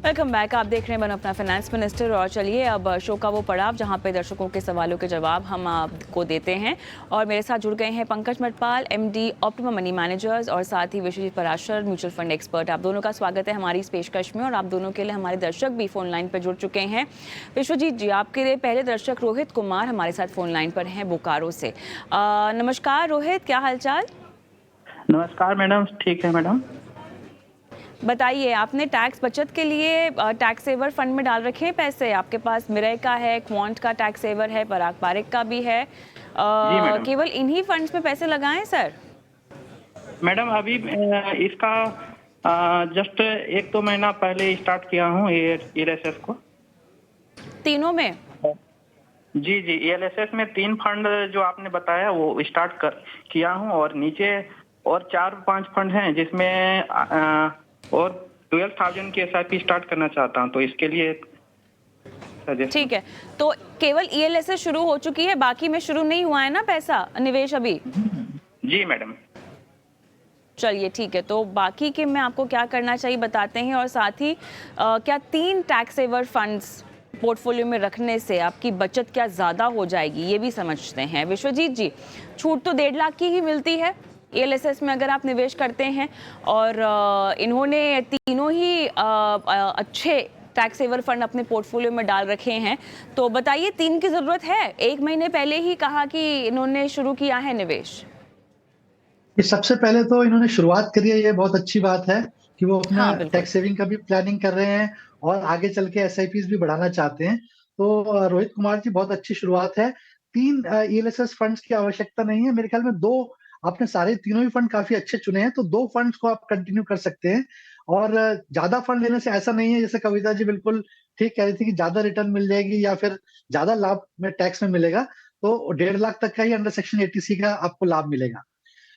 Welcome back. आप देख रहे हैं बन अपना फाइनेंस मिनिस्टर। और चलिए अब शो का वो पड़ाव जहां पे दर्शकों के सवालों के जवाब हम आपको देते हैं। और मेरे साथ जुड़ गए हैं Pankaj Matpal, MD Optimum Money Managers, और साथ ही Vishwajeet Parashar, mutual fund expert. आप दोनों का स्वागत है हमारी इस पेशकश में। और आप दोनों के लिए हमारे दर्शक भी फोन लाइन पर जुड़ चुके हैं। विश्वजीत जी, आपके लिए पहले दर्शक रोहित कुमार हमारे साथ फोन लाइन पर हैं बोकारो से। नमस्कार रोहित, क्या हालचाल? नमस्कार मैडम, ठीक है मैडम। बताइए, आपने टैक्स बचत के लिए टैक्स सेवर फंड में डाल रखे हैं पैसे? आपके पास मिरर का है, क्वांट का टैक्स सेवर है, पराग पारिक का भी है। जी मैडम। केवल इन्हीं फंड्स में पैसे लगाएं सर? मैडम अभी इसका जस्ट 1-2 महीना पहले स्टार्ट किया हूँ ELSS को। तीनों में? जी जी, ELSS में 3 फंड जो आपने बताया वो स्टार्ट किया हूँ, और नीचे और 4-5 फंड हैं जिसमें और 12,000 की SIP स्टार्ट करना चाहता हूँ, तो इसके लिए ठीक है, तो केवल ELSS शुरू हो चुकी है, बाकी में शुरू नहीं हुआ है ना पैसा निवेश अभी? जी मैडम। चलिए ठीक है, तो बाकी के में आपको क्या करना चाहिए बताते हैं। और साथ ही क्या 3 टैक्स सेवर फंड्स पोर्टफोलियो में रखने से आपकी बचत क्या ज़्यादा हो जाएगी, ये भी समझते हैं। विश्वजीत जी, छूट तो 1.5 लाख की ही मिलती है ELSS में अगर आप निवेश करते हैं, और इन्होंने तीनों ही अच्छे टैक्स सेवर फंड अपने पोर्टफोलियो में डाल रखे हैं। तो बताइए, 3 की ज़रूरत है? 1 महीने पहले ही कहा कि इन्होंने शुरू किया है निवेश। ये सबसे पहले तो इन्होंने शुरुआत करी है, ये बहुत अच्छी बात है कि वो अपना हाँ बिल्कुल। टैक्स सेविंग का भी प्लानिंग कर रहे हैं और आगे चल के एसआईपीज़ भी बढ़ाना चाहते हैं। तो रोहित कुमार जी, बहुत अच्छी शुरुआत है। 3 ईएलएसएस फंड्स की आवश्यकता नहीं है। मेरे ख्याल में 2 आपने सारे तीनों ही फंड काफ़ी अच्छे चुने हैं, तो 2 फंड्स को आप कंटिन्यू कर सकते हैं। और ज़्यादा फंड लेने से ऐसा नहीं है, जैसे कविता जी बिल्कुल ठीक कह रही थी कि ज़्यादा रिटर्न मिल जाएगी या फिर ज़्यादा लाभ में टैक्स में मिलेगा। तो 1.5 लाख तक का ही अंडर सेक्शन 80C का आपको लाभ मिलेगा।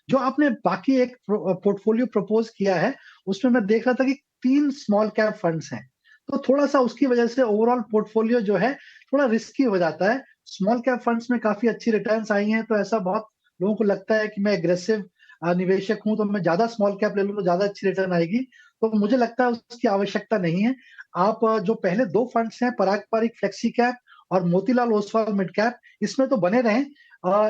जो आपने बाकी एक पोर्टफोलियो प्रपोज किया है, उसमें मैं देख रहा था कि 3 स्मॉल कैप फंड्स हैं। तो थोड़ा-सा उसकी वजह से ओवरऑल पोर्टफोलियो जो है, थोड़ा रिस्की हो जाता है। स्मॉल कैप फंड्स में काफ़ी अच्छी रिटर्न्स आई हैं, तो ऐसा बहुत लोगों को लगता है कि मैं एग्रेसिव निवेशक हूँ, तो मैं ज़्यादा स्मॉल कैप ले लूँ, तो ज़्यादा अच्छी रिटर्न आएगी। तो मुझे लगता है उसकी आवश्यकता नहीं है। आप जो पहले 2 फंड्स हैं, पराग पारिक फ्लेक्सी कैप और मोतीलाल ओसवाल मिड कैप, इसमें तो बने रहें।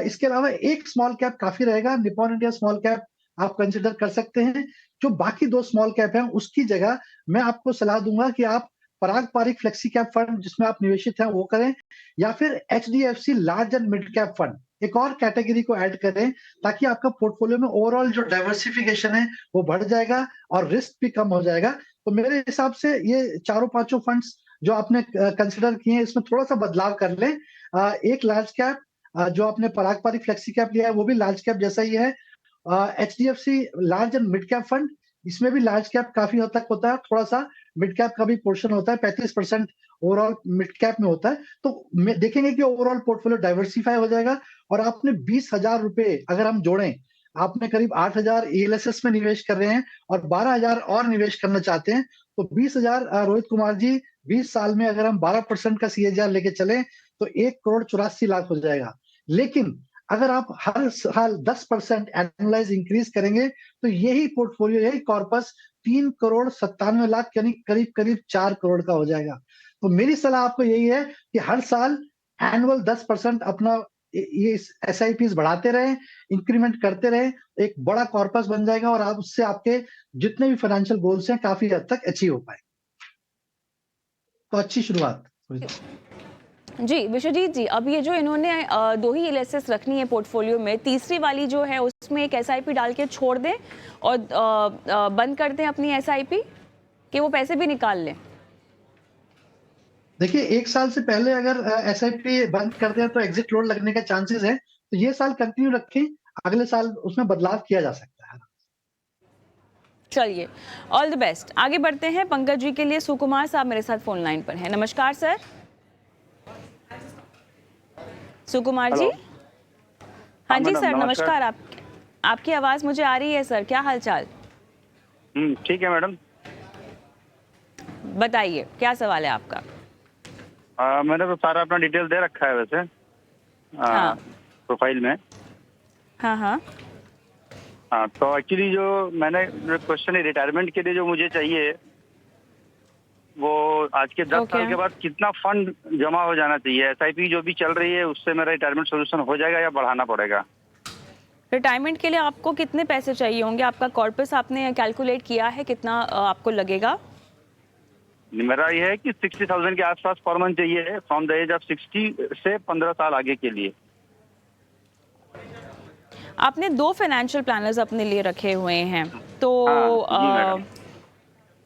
इसके अलावा एक स्मॉल कैप काफ़ी रहेगा, निप्पॉन इंडिया स्मॉल कैप आप कंसिडर कर सकते हैं। जो बाकी 2 स्मॉल कैप हैं, उसकी जगह मैं आपको सलाह दूँगा कि आप पराग पारिक फ्लेक्सी कैप फंड जिसमें आप निवेशित हैं, वो करें, या फिर HDFC large and mid cap fund, एक और कैटेगरी को ऐड करें, ताकि आपका पोर्टफोलियो में ओवरऑल जो डाइवर्सिफिकेशन है, वो बढ़ जाएगा और रिस्क भी कम हो जाएगा। तो मेरे हिसाब से ये चारों पाँचों फंड्स जो आपने कंसिडर किए हैं, इसमें थोड़ा-सा बदलाव कर लें। एक लार्ज कैप जो आपने पराग पारिक फ्लेक्सी कैप लिया है, वो भी लार्ज कैप जैसा ही है। HDFC large and mid cap fund, इसमें भी लार्ज कैप काफ़ी हद तक होता है, थोड़ा-सा मिड कैप का भी पोर्शन होता है, 35% ओवरऑल मिड कैप में होता है। तो में देखेंगे कि ओवरऑल पोर्टफोलियो डाइवर्सिफाई हो जाएगा। और आपने ₹20,000 अगर हम जोड़ें, आपने करीब 8,000 ईएलएसएस में निवेश कर रहे हैं और 12,000 और निवेश करना चाहते हैं, तो 20,000 रोहित कुमार जी, 20 साल में अगर हम 12% का सीएजीआर लेके चलें, तो 1,84,00,000 हो जाएगा। लेकिन अगर आप हर साल 10% एनुअलाइज़ इंक्रीज़ करेंगे, तो यही पोर्टफोलियो, यही कॉर्पस 3,97,00,000 यानी करीब-करीब 4 करोड़ का हो जाएगा। तो मेरी सलाह आपको यही है कि हर साल एनुअल 10% अपना ये एसआईपीज़ बढ़ाते रहें, इंक्रीमेंट करते रहें, एक बड़ा कॉर्पस बन जाएगा और आप उससे आपके जितने भी फाइनेंशियल गोल्स हैं, काफ़ी हद तक अचीव हो पाएँ। तो अच्छी शुरुआत। जी विश्वजीत जी, अब ये जो इन्होंने 2 ही ELSS रखनी है पोर्टफोलियो में, तीसरी वाली जो है उसमें एक SIP डाल के छोड़ दें और बंद कर दें अपनी SIP, कि वो पैसे भी निकाल लें? देखिए, 1 साल से पहले अगर एसआईपी बंद कर दें तो एग्ज़िट लोड लगने का चांसेस है। तो ये साल कंटिन्यू रखें, अगले साल उसमें बदलाव किया जा सकता है। चलिए, ऑल द बेस्ट। आगे बढ़ते हैं पंकज जी के लिए। सुकुमार साहब मेरे साथ फोन लाइन पर हैं। नमस्कार सर। सुकुमार जी? हाँ जी सर, नमस्कार। आपकी आवाज़ मुझे आ रही है सर, क्या हाल-चाल? ठीक है मैडम। बताइए, क्या सवाल है आपका? मैंने तो सारा अपना डिटेल दे रखा है वैसे हाँ। प्रोफाइल में। हाँ, हाँ। हाँ, तो एक्चुअली जो मैंने क्वेश्चन है रिटायरमेंट के लिए जो मुझे चाहिए, वो आज के 10 Okay. साल के बाद कितना फंड जमा हो जाना चाहिए? एसआईपी जो भी चल रही है उससे मेरा रिटायरमेंट सोल्यूशन हो जाएगा या बढ़ाना पड़ेगा? रिटायरमेंट के लिए आपको कितने पैसे चाहिए होंगे? आपका कॉर्पस आपने कैलकुलेट किया है कितना आपको लगेगा? मेरा ये है कि 60,000 के आसपास पर मंथ चाहिए फ्रॉम द एज ऑफ 60 से 15 साल आगे के लिए। आपने 2 फाइनेंशियल प्लानर्स अपने लिए रखे हुए हैं, तो हाँ, जी मैडम।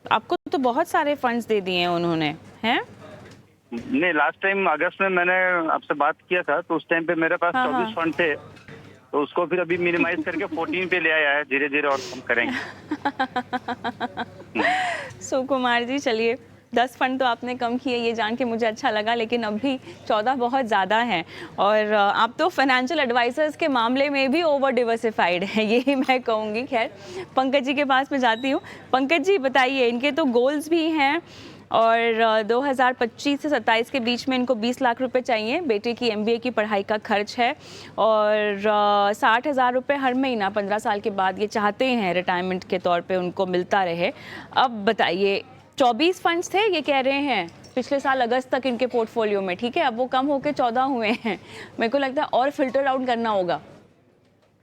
आपको तो बहुत सारे फंड्स दे दिए हैं उन्होंने, हैं? नहीं, लास्ट टाइम अगस्त में मैंने आपसे बात किया था तो उस टाइम पे मेरे पास हाँ, 24 हाँ। फंड थे, तो उसको फिर अभी मिनिमाइज करके 14 पे ले आया है, धीरे धीरे और कम करेंगे। सुकुमार जी, चलिए 10 फंड तो आपने कम किए, ये जान के मुझे अच्छा लगा, लेकिन अभी 14 बहुत ज़्यादा हैं और आप तो फाइनेंशियल एडवाइजर्स के मामले में भी ओवर डिवर्सिफाइड हैं, यही मैं कहूँगी। खैर, पंकज जी के पास मैं जाती हूँ। पंकज जी बताइए, इनके तो गोल्स भी हैं और 2025 से 27 के बीच में इनको 20 लाख रुपए चाहिए, बेटे की MBA की पढ़ाई का खर्च है और 60,000 रुपये हर महीना 15 साल के बाद ये चाहते हैं रिटायरमेंट के तौर पे उनको मिलता रहे। अब बताइए, 24 फंड्स थे ये कह रहे हैं पिछले साल अगस्त तक इनके पोर्टफोलियो में, ठीक है, अब वो कम होकर 14 हुए हैं। मेरे को लगता है और फिल्टर आउट करना होगा।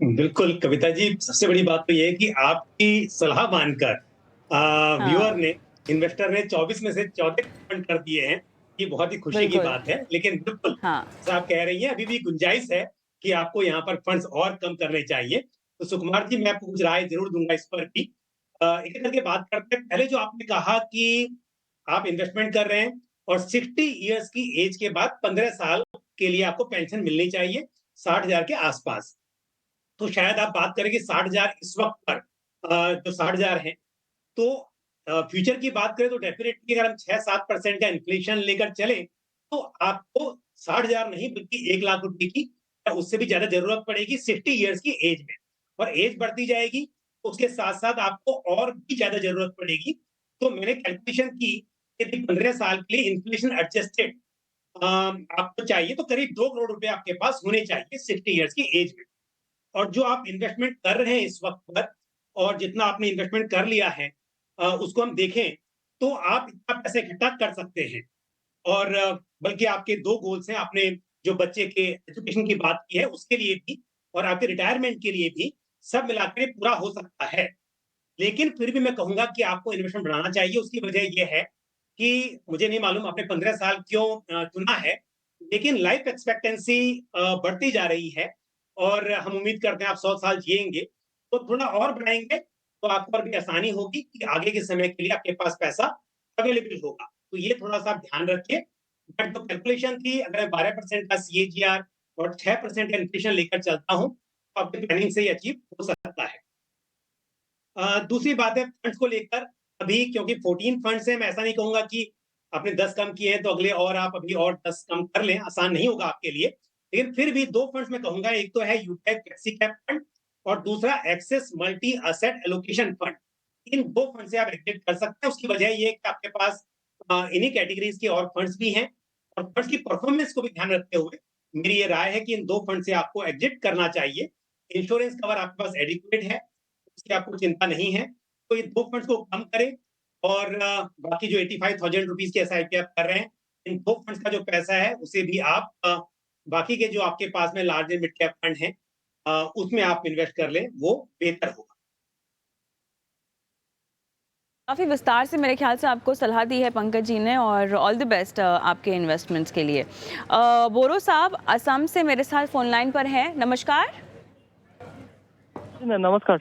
बिल्कुल कविता जी, सबसे बड़ी बात तो ये है कि आपकी सलाह मानकर व्यूअर हाँ, ने, इन्वेस्टर ने 24 में से 14 फंड कर दिए हैं। ये बहुत ही खुशी की बिल्कुल। बात है, लेकिन बिल्कुल हाँ, जैसा आप कह रही हैं, अभी भी गुंजाइश है कि आपको यहाँ पर फंड्स और कम करने चाहिए। तो सुकुमार जी, मैं आपको कुछ राय जरूर दूंगा इस पर भी। एक एक करके बात करते हैं। पहले जो आपने कहा कि आप इन्वेस्टमेंट कर रहे हैं और 60 इयर्स की एज के बाद 15 साल के लिए आपको पेंशन मिलनी चाहिए 60,000 के आसपास। तो शायद आप बात करें कि 60,000 इस वक्त पर जो 60,000 है, तो फ्यूचर की बात करें तो डेफिनेटली अगर हम 6-7% का इन्फ्लेशन लेकर चले, तो आपको 60,000 नहीं बल्कि 1 लाख रुपए की या उससे भी ज्यादा जरूरत पड़ेगी 60 इयर्स की एज में। और एज बढ़ती जाएगी, उसके साथ-साथ आपको और भी ज्यादा जरूरत पड़ेगी। तो मैंने कैलकुलेशन की, यदि 15 साल के लिए इन्फ्लेशन एडजस्टेड आपको चाहिए तो करीब 2 करोड़ रुपए आपके पास होने चाहिए 60 इयर्स की एज में। और जो आप इन्वेस्टमेंट कर रहे हैं इस वक्त पर, और जितना आपने इन्वेस्टमेंट कर लिया है, उसको हम देखें तो आप इतना पैसे इकट्ठा कर सकते हैं। और बल्कि आपके 2 गोल्स हैं, आपने जो बच्चे के एजुकेशन की बात की है उसके लिए भी और आपके रिटायरमेंट के लिए भी, सब मिलाकर ये पूरा हो सकता है। लेकिन फिर भी मैं कहूंगा कि आपको इन्वेस्टमेंट बढ़ाना चाहिए। उसकी वजह ये है कि मुझे नहीं मालूम आपने 15 साल क्यों चुना है, लेकिन लाइफ एक्सपेक्टेंसी बढ़ती जा रही है और हम उम्मीद करते हैं आप 100 साल जिएंगे। तो थोड़ा और बढ़ाएंगे तो आपको और भी आसानी होगी कि आगे के समय के लिए आपके पास पैसा अवेलेबल होगा। तो ये थोड़ा-सा आप ध्यान रखिए। बट जो कैलकुलेशन थी, अगर मैं 12% का सीएजीआर और 6% का इन्फ्लेशन लेकर चलता हूँ, तो आपकी प्लानिंग से ये अचीव हो सकता है। दूसरी बात है फंड्स को लेकर, अभी क्योंकि 14 फंड्स हैं, मैं ऐसा नहीं कहूंगा कि आपने 10 कम किए हैं तो अगले और आप अभी और 10 कम कर लें, आसान नहीं होगा आपके लिए। लेकिन फिर भी 2 फंड्स मैं कहूंगा, एक तो है यूटैग फ्लेक्सी कैप फंड और दूसरा Axis multi asset allocation fund. इन 2 फंड से आप एग्जिट कर सकते हैं। उसकी वजह ये है कि आपके पास इन्हीं कैटेगरीज के और फंड्स भी हैं, और फंड्स की परफॉर्मेंस को भी ध्यान रखते हुए मेरी ये राय है कि इन 2 फंड से आपको एग्जिट करना चाहिए। इंश्योरेंस कवर आपके पास एडिक्वेट है, उसकी आपको चिंता नहीं है। तो ये 2 फंड्स को कम करें और बाकी जो 85,000 रुपीस की एसआईपी आप कर रहे हैं, इन 2 फंड्स का जो पैसा है उसे भी आप बाकी के जो आपके पास में large and mid cap fund हैं, उसमें आप इन्वेस्ट कर लें, वो बेहतर होगा। काफ़ी विस्तार से मेरे ख्याल से आपको सलाह दी है पंकज जी ने, और ऑल द बेस्ट आपके इन्वेस्टमेंट्स के लिए। बोरो साहब असम से मेरे साथ फोन लाइन पर हैं। नमस्कार मैम। नमस्कार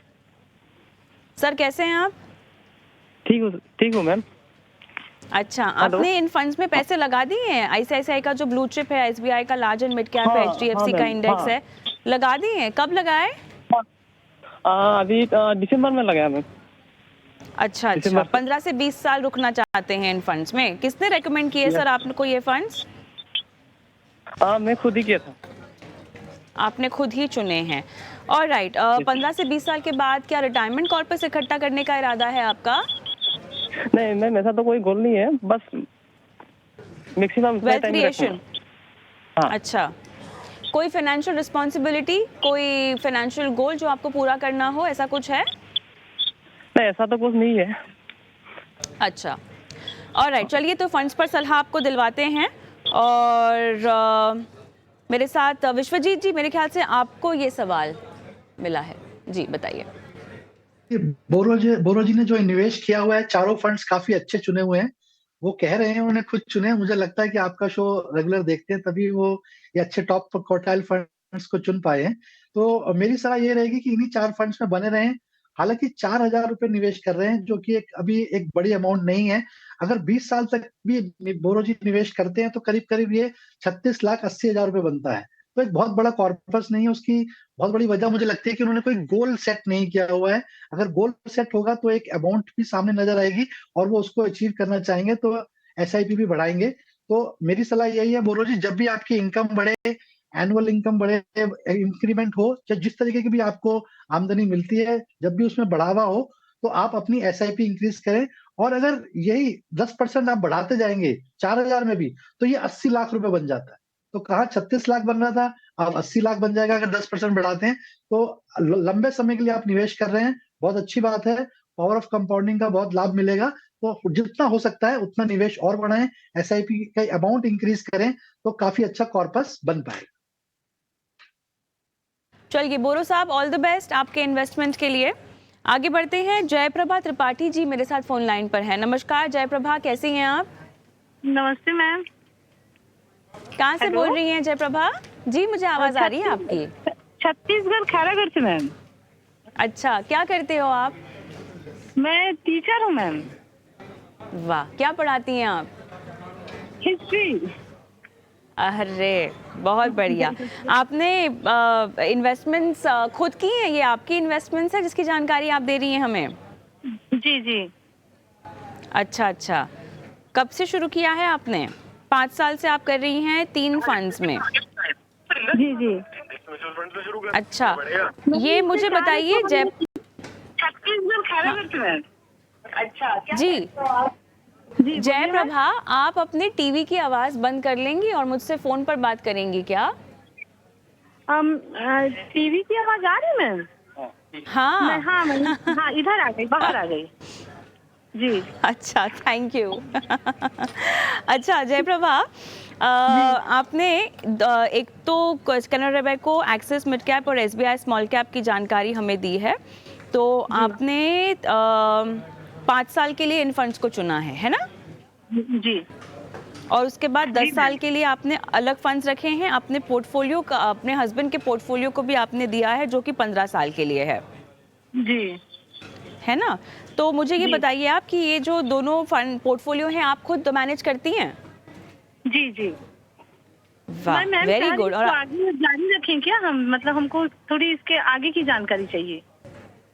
सर, कैसे हैं आप? ठीक हूँ मैम। अच्छा, हेलो। आपने इन फंड्स में पैसे लगा दिए हैं? आईसीआईसीआई का जो ब्लू चिप है, एसबीआई का लार्ज एंड मिड कैप है, हाँ, एचडीएफसी हाँ का मैम, इंडेक्स हाँ। है, लगा दिए हैं? कब लगाए? अभी दिसंबर में लगाया मैम। अच्छा, दिसंबर से। 15 से 20 साल रुकना चाहते हैं इन फंड्स में। किसने रेकमेंड किए सर आपको ये फंड्स? मैं खुद ही किया था। आपने खुद ही चुने हैं। और राइट, 15 से 20 साल के बाद क्या रिटायरमेंट कॉर्पस इकट्ठा करने का इरादा है आपका? नहीं मैम, ऐसा तो कोई गोल नहीं है, बस मैक्सिमम वेल्थ क्रिएशन। हाँ। अच्छा, कोई फाइनेंशियल रिस्पॉन्सिबिलिटी, कोई फाइनेंशियल गोल जो आपको पूरा करना हो, ऐसा कुछ है? नहीं, ऐसा तो कुछ नहीं है। अच्छा, ऑलराइट, चलिए तो फंड्स पर सलाह आपको दिलवाते हैं। और मेरे साथ विश्वजीत जी, मेरे ख्याल से आपको ये सवाल मिला है, जी बताइए। बोरो जी ने जो निवेश किया हुआ है, चारों फंड्स काफी अच्छे चुने हुए हैं। वो कह रहे हैं उन्होंने खुद चुने हैं। मुझे लगता है कि आपका शो रेगुलर देखते हैं, तभी वो ये अच्छे टॉप क्वार्टाइल फंड्स को चुन पाए हैं। तो मेरी सलाह ये रहेगी कि इन्हीं 4 फंड्स में बने रहें। हालांकि 4,000 रुपए निवेश कर रहे हैं, जो कि अभी एक बड़ी अमाउंट नहीं है। अगर 20 साल तक भी बोरो जी निवेश करते हैं तो करीब करीब ये 36,80,000 रुपए बनता है। तो एक बहुत बड़ा कॉर्पस नहीं है। उसकी बहुत बड़ी वजह मुझे लगती है कि उन्होंने कोई गोल सेट नहीं किया हुआ है। अगर गोल सेट होगा तो एक अमाउंट भी सामने नजर आएगी और वो उसको अचीव करना चाहेंगे तो एसआईपी भी बढ़ाएंगे। तो मेरी सलाह यही है बोरो जी, जब भी आपकी इनकम बढ़े, एनुअल इनकम बढ़े, इंक्रीमेंट हो, या जिस तरीके की भी आपको आमदनी मिलती है, जब भी उसमें बढ़ावा हो, तो आप अपनी एसआईपी इंक्रीज करें। और अगर यही 10% आप बढ़ाते जाएंगे 4,000 में भी, तो ये 80 लाख रुपए बन जाता है। तो कहाँ 36 लाख बन रहा था, अब 80 लाख बन जाएगा अगर 10% बढ़ाते हैं। तो लंबे समय के लिए आप निवेश कर रहे हैं, बहुत अच्छी बात है। पावर ऑफ कंपाउंडिंग का बहुत लाभ मिलेगा। तो जितना हो सकता है उतना निवेश और बढ़ाएं, एसआईपी का अमाउंट इंक्रीज करें, तो काफी अच्छा कॉर्पस बन पाएगा। चलिए बोरो साहब, ऑल द बेस्ट आपके इन्वेस्टमेंट के लिए। आगे बढ़ते हैं, जयप्रभा त्रिपाठी जी मेरे साथ फोन लाइन पर है। नमस्कार जयप्रभा, कैसी हैं आप? नमस्ते मैम। कहाँ से बोल रही हैं जयप्रभा जी? मुझे आवाज आ रही है आपकी। छत्तीसगढ़ खैरागढ़ से मैम। अच्छा, क्या करते हो आप? मैं टीचर हूँ मैम। वाह, क्या पढ़ाती हैं आप? हिस्ट्री। अरे बहुत बढ़िया। आपने इन्वेस्टमेंट्स खुद की हैं? ये आपकी इन्वेस्टमेंट्स है जिसकी जानकारी आप दे रही हैं हमें? जी जी। अच्छा अच्छा, कब से शुरू किया है आपने? 5 साल से आप कर रही हैं 3 फंड्स में? जी जी। अच्छा, ये मुझे बताइए छत्तीसगढ़ खैरागढ़ से मैम। अच्छा जी जयप्रभा, आप अपने टीवी की आवाज बंद कर लेंगी और मुझसे फोन पर बात करेंगी क्या? टीवी की आवाज आ रही है मैम? हाँ हाँ इधर आ गई, बाहर आ गई जी। अच्छा, थैंक यू। अच्छा जयप्रभा, आपने एक तो Canara Robeco, axis mid cap और एसबीआई स्मॉल कैप की जानकारी हमें दी है। तो आपने 5 साल के लिए इन फंड्स को चुना है ना? जी। और उसके बाद 10 साल के लिए आपने अलग फंड्स रखे हैं। अपने पोर्टफोलियो का, अपने हस्बैंड के पोर्टफोलियो को भी आपने दिया है जो कि 15 साल के लिए है जी, है ना? तो मुझे ये बताइए आप कि ये जो दोनों फंड पोर्टफोलियो हैं आप खुद मैनेज करती हैं? जी जी। वाह, वेरी गुड। और आगे जारी रखें क्या हम? मतलब हमको थोड़ी इसके आगे की जानकारी चाहिए।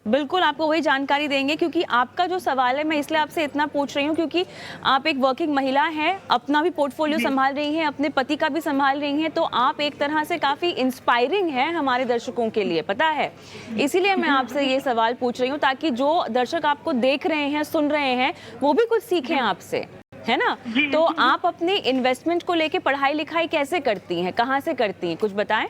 बिल्कुल आपको वही जानकारी देंगे, क्योंकि आपका जो सवाल है मैं इसलिए आपसे इतना पूछ रही हूँ क्योंकि आप एक वर्किंग महिला हैं, अपना भी पोर्टफोलियो संभाल रही हैं, अपने पति का भी संभाल रही हैं। तो आप एक तरह से काफ़ी इंस्पायरिंग हैं हमारे दर्शकों के लिए, पता है। इसीलिए मैं आपसे ये सवाल पूछ रही हूँ ताकि जो दर्शक आपको देख रहे हैं, सुन रहे हैं, वो भी कुछ सीखें आपसे, है ना? तो आप अपने इन्वेस्टमेंट को लेके पढ़ाई लिखाई कैसे करती हैं, कहाँ से करती हैं, कुछ बताएं।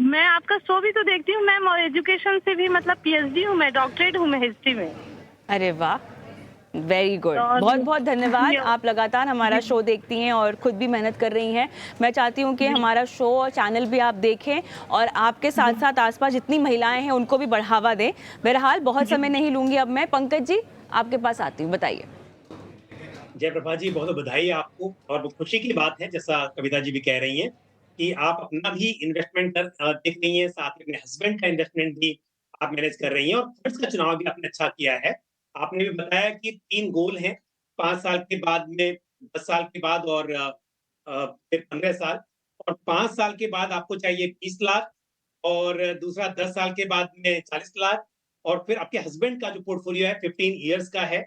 मैं आपका शो भी तो देखती हूँ मैम, और एजुकेशन से भी मतलब पीएचडी हूँ मैं, डॉक्टरेट हूँ मैं हिस्ट्री में। अरे वाह, वेरी गुड। बहुत बहुत धन्यवाद। आप लगातार हमारा शो देखती हैं और खुद भी मेहनत कर रही हैं। मैं चाहती हूँ कि हमारा शो और चैनल भी आप देखें और आपके साथ साथ आसपास जितनी महिलाएं हैं उनको भी बढ़ावा दें। बहरहाल बहुत समय नहीं लूंगी अब मैं। पंकज जी, आपके पास आती हूँ, बताइए। जयप्रभा जी, बहुत बधाई आपको। और खुशी की बात है, जैसा कविता जी भी कह रही हैं, कि आप अपना भी इन्वेस्टमेंट देख रही हैं, साथ में अपने हस्बैंड का इन्वेस्टमेंट भी आप मैनेज कर रही हैं और फंड्स का चुनाव भी आपने अच्छा किया है। आपने भी बताया कि 3 गोल हैं, 5 साल के बाद में, 10 साल के बाद और फिर 15 साल। और 5 साल के बाद आपको चाहिए 20 लाख और दूसरा 10 साल के बाद में 40 लाख। और फिर आपके हस्बैंड का जो पोर्टफोलियो है 15 ईयर्स का है।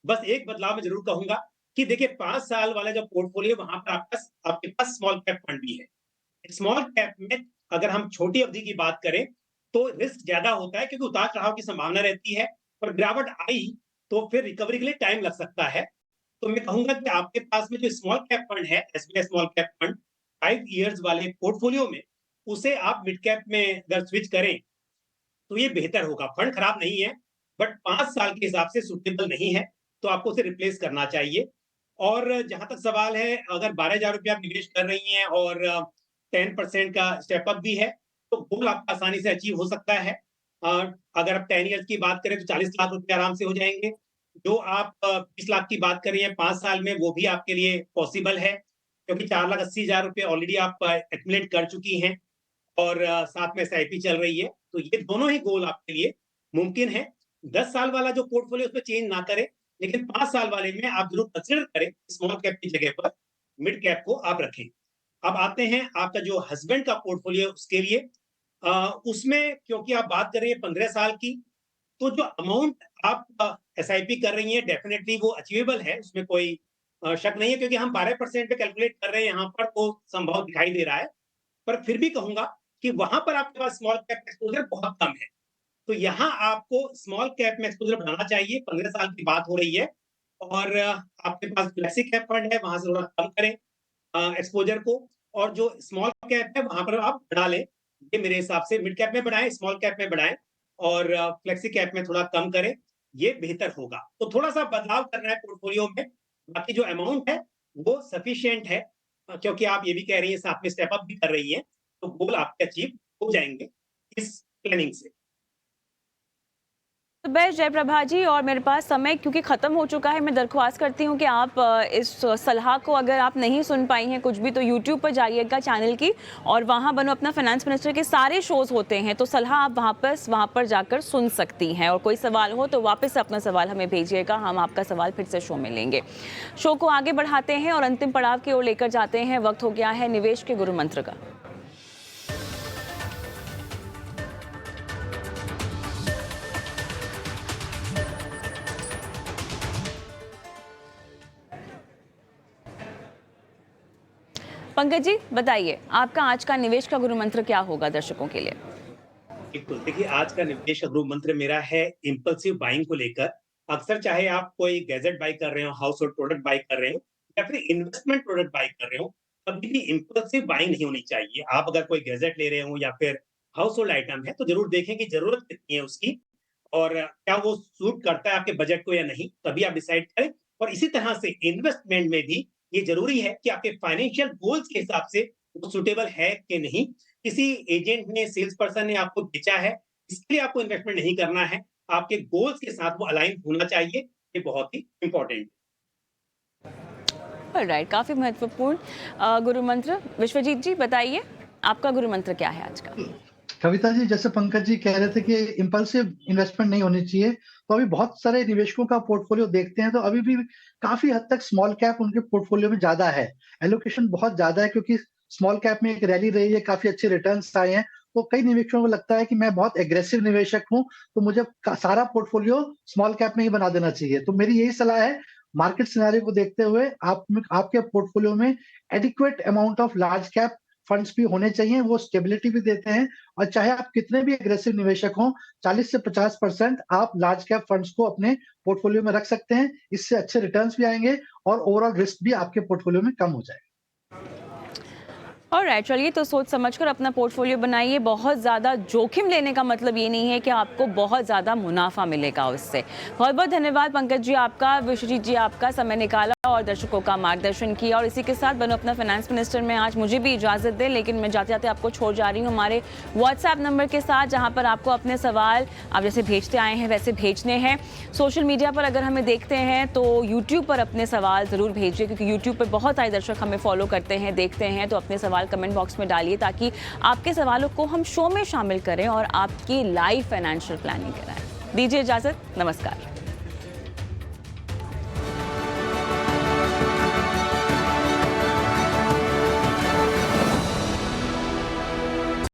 बस एक बदलाव मैं जरूर कहूंगा कि देखिए 5 साल वाला जो पोर्टफोलियो, वहां पर आपके पास स्मॉल कैप फंड भी है। स्मॉल कैप में अगर हम छोटी अवधि की बात करें तो रिस्क ज्यादा होता है, क्योंकि उतार चढ़ाव की संभावना रहती है और गिरावट आई तो फिर रिकवरी के लिए टाइम लग सकता है। तो मैं कहूंगा कि आपके पास में जो स्मॉल कैप फंड है, SBI small cap fund 5 years वाले पोर्टफोलियो में, उसे आप मिड कैप में अगर स्विच करें तो ये बेहतर होगा। फंड खराब नहीं है, बट 5 साल के हिसाब से सूटेबल नहीं है, तो आपको उसे रिप्लेस करना चाहिए। और जहाँ तक सवाल है, अगर 12,000 रुपए आप निवेश कर रही हैं और 10% का स्टेप अप भी है, तो गोल आपका आसानी से अचीव हो सकता है। अगर आप 10 ईयर्स की बात करें तो 40 लाख रुपए आराम से हो जाएँगे। जो आप 20 लाख की बात कर रही हैं 5 साल में, वो भी आपके लिए पॉसिबल है, क्योंकि 4,80,000 रुपए ऑलरेडी आप एक्युमुलेट कर चुकी हैं और साथ में एसआईपी चल रही है। तो ये दोनों ही गोल आपके लिए मुमकिन है। 10 साल वाला जो पोर्टफोलियो उसमें चेंज ना करें, लेकिन 5 साल वाले में आप ज़रूर कंसीडर करें स्मॉल कैप की जगह पर मिड कैप को आप रखें। अब आते हैं आपका जो हस्बैंड का पोर्टफोलियो उसके लिए। उसमें क्योंकि आप बात कर रही हैं 15 साल की, तो जो अमाउंट आप एसआईपी कर रही हैं डेफिनिटली वो अचीवेबल है, उसमें कोई शक नहीं है, क्योंकि हम 12% पे कैलकुलेट कर रहे हैं यहाँ पर, तो संभव दिखाई दे रहा है। पर फिर भी कहूँगा कि वहाँ पर आपके पास स्मॉल कैप एक्सपोज़र बहुत कम है। तो यहाँ आपको स्मॉल कैप में एक्सपोज़र बढ़ाना चाहिए, 15 साल की बात हो रही है और आपके पास फ्लेक्सी कैप फंड है, वहाँ से थोड़ा कम करें एक्सपोज़र को, और जो स्मॉल कैप है वहाँ पर आप बढ़ा लें। ये मेरे हिसाब से मिड कैप में बढ़ाएँ, स्मॉल कैप में बढ़ाएँ और फ्लेक्सी कैप में थोड़ा कम करें, ये बेहतर होगा। तो थोड़ा-सा बदलाव करना है पोर्टफोलियो में, बाकी जो अमाउंट है वो सफिशिएंट है, क्योंकि आप ये भी कह रही हैं साथ में स्टेप अप भी कर रही हैं, तो गोल आपके अचीव हो जाएँगे इस प्लानिंग से। तो बेस्ट जयप्रभा जी, और मेरे पास समय क्योंकि ख़त्म हो चुका है, मैं दरख्वास्त करती हूँ कि आप इस सलाह को अगर आप नहीं सुन पाई हैं कुछ भी, तो यूट्यूब पर जाइएगा चैनल की, और वहाँ बनो अपना फाइनेंस मिनिस्टर के सारे शोज़ होते हैं, तो सलाह आप वहाँ पर जाकर सुन सकती हैं। और कोई सवाल हो तो वापस से अपना सवाल हमें भेजिएगा, हम आपका सवाल फिर से शो में लेंगे। शो को आगे बढ़ाते हैं और अंतिम पड़ाव की ओर लेकर जाते हैं। वक्त हो गया है निवेश के गुरु मंत्र का। पंकज जी बताइए, आपका आज का निवेश का गुरु मंत्र क्या होगा दर्शकों के लिए? बिल्कुल, देखिए आज का निवेश का गुरु मंत्र मेरा है इम्पल्सिव बाइंग को लेकर। अक्सर चाहे आप कोई गैजेट बाय कर रहे हो, हाउस होल्ड प्रोडक्ट बाय कर रहे हो या फिर इन्वेस्टमेंट प्रोडक्ट बाय कर रहे हो, कभी भी इम्पल्सिव बाइंग नहीं होनी चाहिए। आप अगर कोई गैजेट ले रहे हो या फिर हाउस होल्ड आइटम है, तो जरूर देखें कि जरूरत कितनी है उसकी और क्या वो सूट करता है आपके बजट को या नहीं, तभी आप डिसाइड करें। और इसी तरह से इन्वेस्टमेंट में भी ये जरूरी है कि आपके फाइनेंशियल गोल्स के हिसाब से वो सुटेबल है कि नहीं। किसी एजेंट ने, सेल्स पर्सन ने आपको बेचा है, इसके लिए आपको इन्वेस्टमेंट नहीं करना है, आपके गोल्स के साथ वो अलाइन होना चाहिए, ये बहुत ही इंपॉर्टेंट है। राइट, काफ़ी महत्वपूर्ण गुरु मंत्र। विश्वजीत जी बताइए, आपका गुरु मंत्र क्या है आज का? कविता जी, जैसे पंकज जी कह रहे थे कि इम्पल्सिव इन्वेस्टमेंट नहीं होनी चाहिए, तो अभी बहुत सारे निवेशकों का पोर्टफोलियो देखते हैं तो अभी भी काफी हद तक स्मॉल कैप उनके पोर्टफोलियो में ज्यादा है, एलोकेशन बहुत ज्यादा है, क्योंकि स्मॉल कैप में एक रैली रही है, काफी अच्छे रिटर्न्स आए हैं, तो कई निवेशकों को लगता है कि मैं बहुत एग्रेसिव निवेशक हूं, तो मुझे सारा पोर्टफोलियो स्मॉल कैप में ही बना देना चाहिए। तो मेरी यही सलाह है, मार्केट सिनेरियो को देखते हुए आपके पोर्टफोलियो में adequate amount of large cap funds भी होने चाहिए, वो स्टेबिलिटी भी देते हैं, और चाहे आप कितने भी एग्रेसिव निवेशक हों, 40 से 50% आप लार्ज कैप फंड्स को अपने पोर्टफोलियो में रख सकते हैं। इससे अच्छे रिटर्न्स भी आएंगे और ओवरऑल रिस्क भी आपके पोर्टफोलियो में कम हो जाएगा। ऑलराइट, चलिए तो सोच समझकर अपना पोर्टफोलियो बनाइए। बहुत ज़्यादा जोखिम लेने का मतलब ये नहीं है कि आपको बहुत ज़्यादा मुनाफा मिलेगा उससे। बहुत बहुत धन्यवाद पंकज जी आपका, विश्वजीत जी आपका, समय निकाला और दर्शकों का मार्गदर्शन किया। और इसी के साथ बनो अपना फाइनेंस मिनिस्टर में आज मुझे भी इजाज़त दें, लेकिन मैं जाते जाते आपको छोड़ जा रही हूँ हमारे व्हाट्सएप नंबर के साथ, जहाँ पर आपको अपने सवाल आप जैसे भेजते आए हैं वैसे भेजने हैं। सोशल मीडिया पर अगर हमें देखते हैं तो यूट्यूब पर अपने सवाल ज़रूर भेजिए, क्योंकि यूट्यूब पर बहुत सारे दर्शक हमें फॉलो करते हैं, देखते हैं, तो अपने सवाल कमेंट बॉक्स में डालिए ताकि आपके सवालों को हम शो में शामिल करें और आपकी लाइव फाइनेंशियल प्लानिंग कराएं। दीजिए इजाजत, नमस्कार।